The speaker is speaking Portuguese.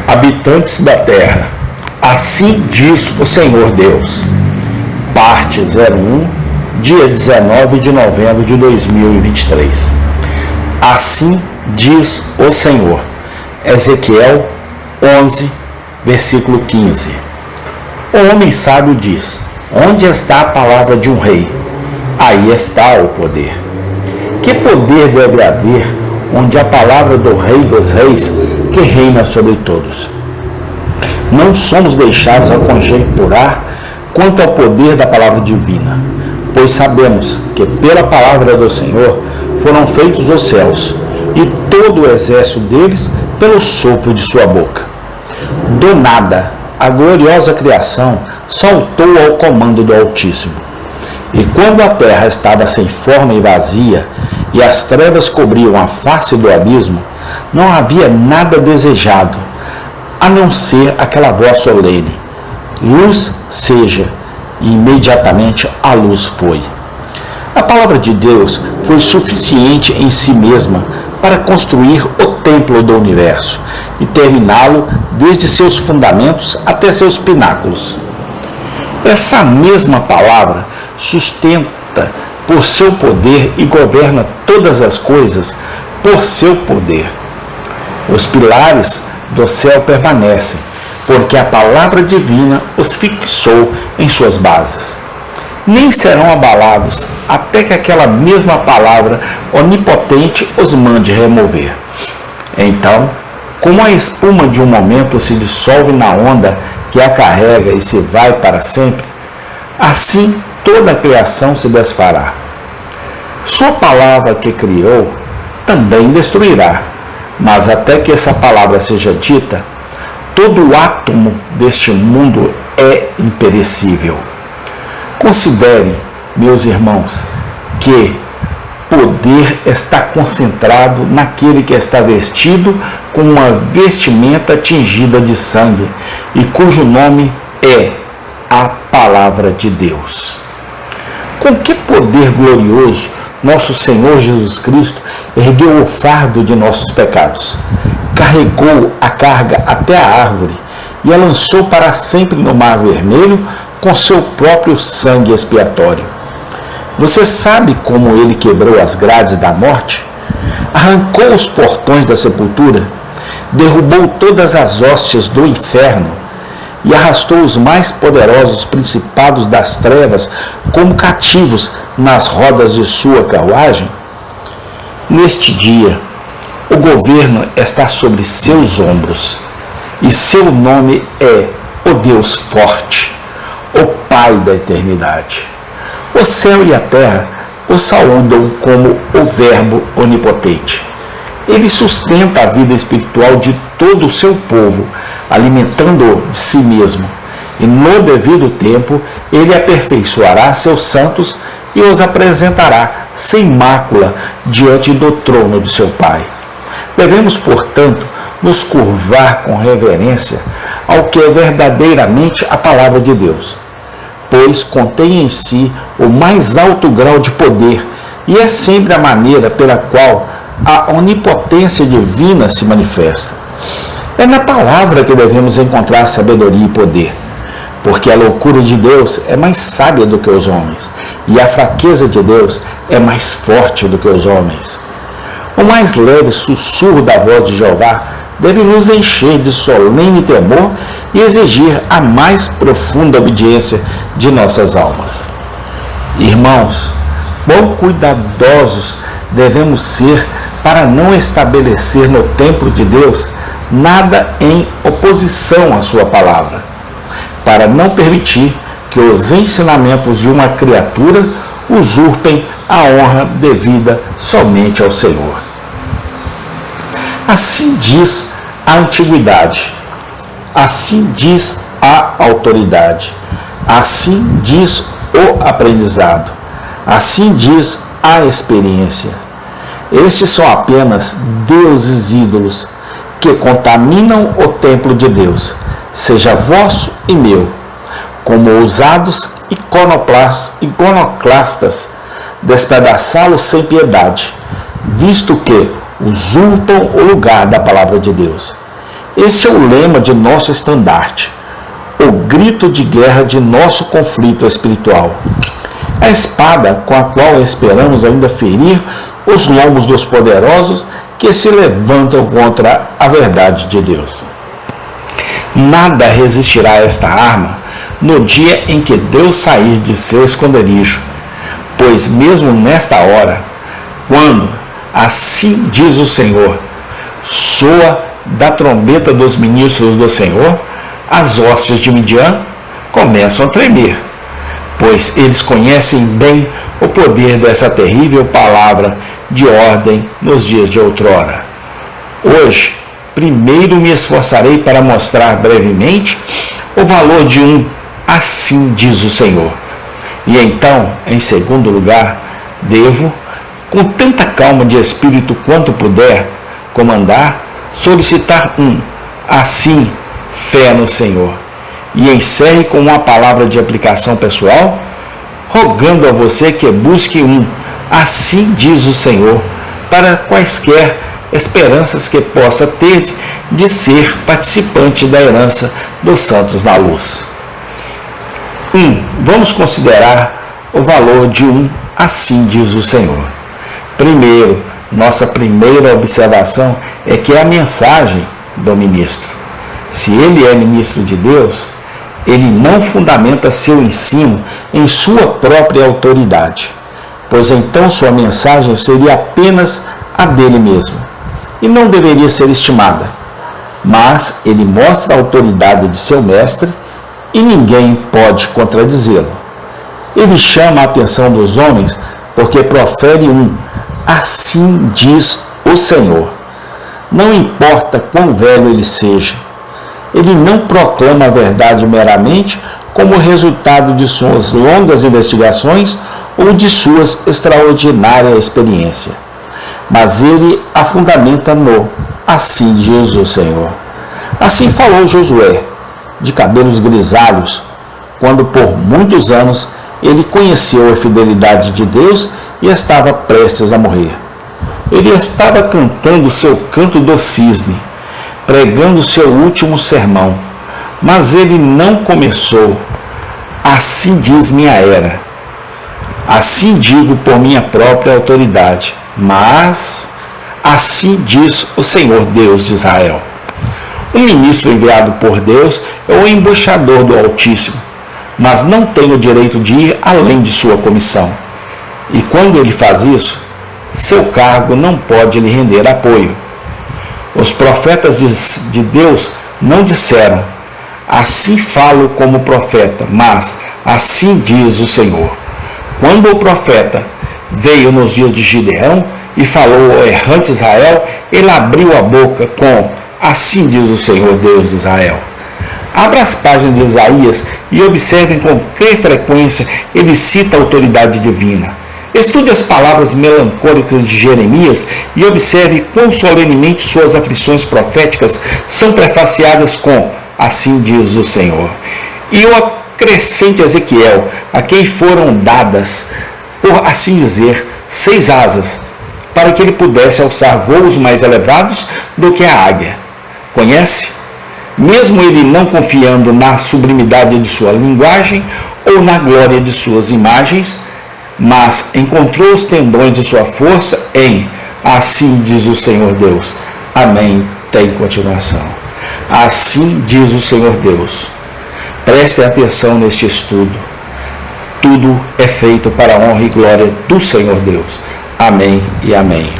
Habitantes da terra, assim diz o Senhor Deus. Parte 01, dia 19 de novembro de 2023. Assim diz o Senhor. Ezequiel 11, versículo 15. O homem sábio diz: onde está a palavra de um rei? Aí está o poder. Que poder deve haver onde a palavra do Rei dos Reis, que reina sobre todos? Não somos deixados a conjecturar quanto ao poder da palavra divina, pois sabemos que pela palavra do Senhor foram feitos os céus, e todo o exército deles pelo sopro de sua boca. Do nada, a gloriosa criação saltou ao comando do Altíssimo. E quando a terra estava sem forma e vazia, e as trevas cobriam a face do abismo, não havia nada desejado, a não ser aquela voz solene: luz seja, e imediatamente a luz foi. A palavra de Deus foi suficiente em si mesma para construir o templo do universo e terminá-lo desde seus fundamentos até seus pináculos. Essa mesma palavra sustenta por seu poder e governa todas as coisas por seu poder. Os pilares do céu permanecem, porque a palavra divina os fixou em suas bases. Nem serão abalados até que aquela mesma palavra onipotente os mande remover. Então, como a espuma de um momento se dissolve na onda que a carrega e se vai para sempre, assim toda a criação se desfará. Sua palavra que criou também destruirá, mas até que essa palavra seja dita, todo o átomo deste mundo é imperecível. Considerem, meus irmãos, que poder está concentrado naquele que está vestido com uma vestimenta tingida de sangue e cujo nome é a Palavra de Deus. Com que poder glorioso nosso Senhor Jesus Cristo ergueu o fardo de nossos pecados, carregou a carga até a árvore e a lançou para sempre no mar vermelho com seu próprio sangue expiatório. Você sabe como ele quebrou as grades da morte? Arrancou os portões da sepultura, derrubou todas as hóstias do inferno e arrastou os mais poderosos principados das trevas como cativos nas rodas de sua carruagem? Neste dia, o governo está sobre seus ombros, e seu nome é o Deus Forte, o Pai da eternidade. O céu e a terra o saúdam como o Verbo onipotente. Ele sustenta a vida espiritual de todo o seu povo, alimentando-o de si mesmo, e no devido tempo ele aperfeiçoará seus santos e os apresentará sem mácula diante do trono de seu Pai. Devemos, portanto, nos curvar com reverência ao que é verdadeiramente a palavra de Deus, pois contém em si o mais alto grau de poder e é sempre a maneira pela qual a onipotência divina se manifesta. É na palavra que devemos encontrar sabedoria e poder, porque a loucura de Deus é mais sábia do que os homens, e a fraqueza de Deus é mais forte do que os homens. O mais leve sussurro da voz de Jeová deve nos encher de solene temor e exigir a mais profunda obediência de nossas almas. Irmãos, quão cuidadosos devemos ser para não estabelecer no templo de Deus nada em oposição à sua palavra, para não permitir que os ensinamentos de uma criatura usurpem a honra devida somente ao Senhor. Assim diz a antiguidade, assim diz a autoridade, assim diz o aprendizado, assim diz a experiência. Estes são apenas deuses ídolos que contaminam o templo de Deus, seja vosso e meu, como ousados iconoclastas despedaçá-lo sem piedade, visto que usurpam o lugar da palavra de Deus. Esse é o lema de nosso estandarte, o grito de guerra de nosso conflito espiritual. A espada com a qual esperamos ainda ferir os lombos dos poderosos que se levantam contra a verdade de Deus. Nada resistirá a esta arma no dia em que Deus sair de seu esconderijo, pois mesmo nesta hora, quando, assim diz o Senhor, soa da trombeta dos ministros do Senhor, as hostes de Midian começam a tremer, pois eles conhecem bem o poder dessa terrível palavra de ordem nos dias de outrora. Hoje, primeiro me esforçarei para mostrar brevemente o valor de um assim diz o Senhor. E então, em segundo lugar, devo, com tanta calma de espírito quanto puder, comandar, solicitar um assim fé no Senhor. E encerre com uma palavra de aplicação pessoal, rogando a você que busque um assim diz o Senhor, para quaisquer esperanças que possa ter de ser participante da herança dos santos na luz. Vamos considerar o valor de um assim diz o Senhor. Primeiro, nossa primeira observação é que é a mensagem do ministro. Se ele é ministro de Deus, ele não fundamenta seu ensino em sua própria autoridade, pois então sua mensagem seria apenas a dele mesmo, e não deveria ser estimada. Mas ele mostra a autoridade de seu mestre e ninguém pode contradizê-lo. Ele chama a atenção dos homens porque profere um assim diz o Senhor. Não importa quão velho ele seja, ele não proclama a verdade meramente como resultado de suas longas investigações ou de suas extraordinária experiência, mas ele a fundamenta no assim diz o Senhor. Assim falou Josué, de cabelos grisalhos, quando por muitos anos ele conheceu a fidelidade de Deus e estava prestes a morrer. Ele estava cantando seu canto do cisne, pregando seu último sermão, mas ele não começou: assim diz minha era, assim digo por minha própria autoridade, mas assim diz o Senhor Deus de Israel. Um ministro enviado por Deus é o embaixador do Altíssimo, mas não tem o direito de ir além de sua comissão. E quando ele faz isso, seu cargo não pode lhe render apoio. Os profetas de Deus não disseram: assim falo como profeta, mas assim diz o Senhor. Quando o profeta veio nos dias de Gideão e falou ao errante Israel, ele abriu a boca com assim diz o Senhor Deus de Israel. Abra as páginas de Isaías e observem com que frequência ele cita a autoridade divina. Estude as palavras melancólicas de Jeremias e observe quão solenemente suas aflições proféticas são prefaciadas com assim diz o Senhor. E o acrescente Ezequiel, a quem foram dadas, por assim dizer, 6 asas, para que ele pudesse alçar voos mais elevados do que a águia. Conhece? Mesmo ele não confiando na sublimidade de sua linguagem ou na glória de suas imagens, mas encontrou os tendões de sua força em assim diz o Senhor Deus. Amém. Tem continuação. Assim diz o Senhor Deus. Prestem atenção neste estudo. Tudo é feito para a honra e glória do Senhor Deus. Amém e amém.